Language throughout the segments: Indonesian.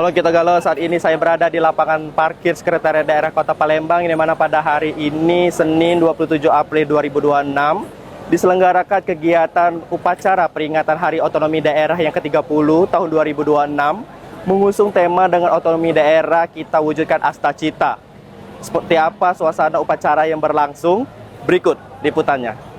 Kalau kita galau, saat ini saya berada di lapangan parkir Sekretariat Daerah Kota Palembang, di mana pada hari ini, Senin 27 April 2026, diselenggarakan kegiatan upacara peringatan Hari Otonomi Daerah yang ke-30 tahun 2026, mengusung tema dengan otonomi daerah kita wujudkan Asta Cita. Seperti apa suasana upacara yang berlangsung? Berikut liputannya.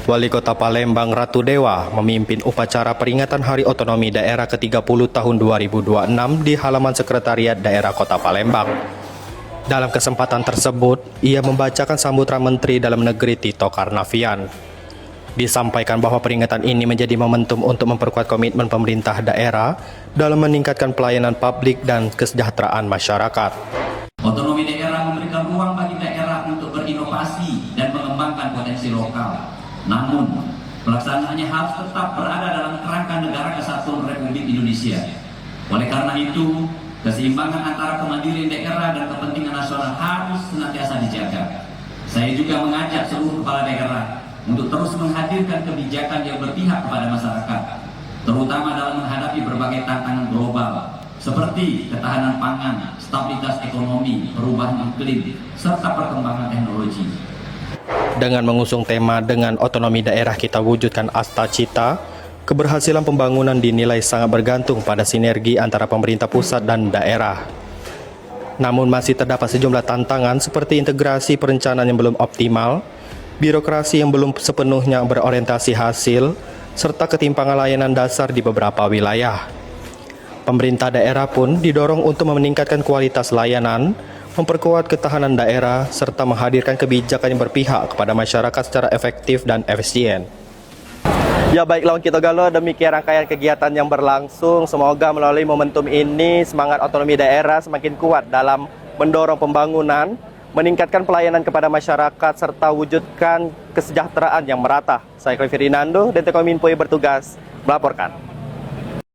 Wali Kota Palembang Ratu Dewa memimpin upacara peringatan Hari Otonomi Daerah ke-30 tahun 2026 di halaman Sekretariat Daerah Kota Palembang. Dalam kesempatan tersebut, ia membacakan sambutan Menteri Dalam Negeri Tito Karnavian. Disampaikan bahwa peringatan ini menjadi momentum untuk memperkuat komitmen pemerintah daerah dalam meningkatkan pelayanan publik dan kesejahteraan masyarakat. Otonomi daerah memberikan ruang bagi daerah untuk berinovasi dan mengembangkan potensi lokal. Namun, pelaksanaannya harus tetap berada dalam kerangka negara kesatuan Republik Indonesia. Oleh karena itu, keseimbangan antara kemandirian daerah dan kepentingan nasional harus senantiasa dijaga. Saya juga mengajak seluruh kepala daerah untuk terus menghadirkan kebijakan yang berpihak kepada masyarakat, terutama dalam menghadapi berbagai tantangan global, seperti ketahanan pangan, stabilitas ekonomi, perubahan iklim, serta perkembangan teknologi. Dengan mengusung tema dengan otonomi daerah kita wujudkan Asta Cita, keberhasilan pembangunan dinilai sangat bergantung pada sinergi antara pemerintah pusat dan daerah. Namun masih terdapat sejumlah tantangan seperti integrasi perencanaan yang belum optimal, birokrasi yang belum sepenuhnya berorientasi hasil, serta ketimpangan layanan dasar di beberapa wilayah. Pemerintah daerah pun didorong untuk meningkatkan kualitas layanan, memperkuat ketahanan daerah, serta menghadirkan kebijakan yang berpihak kepada masyarakat secara efektif dan efisien. Ya baiklah kita galau, demikian rangkaian kegiatan yang berlangsung. Semoga melalui momentum ini semangat otonomi daerah semakin kuat dalam mendorong pembangunan, meningkatkan pelayanan kepada masyarakat, serta wujudkan kesejahteraan yang merata. Saya Cliff Ferdinando, Dente Kominfo bertugas melaporkan.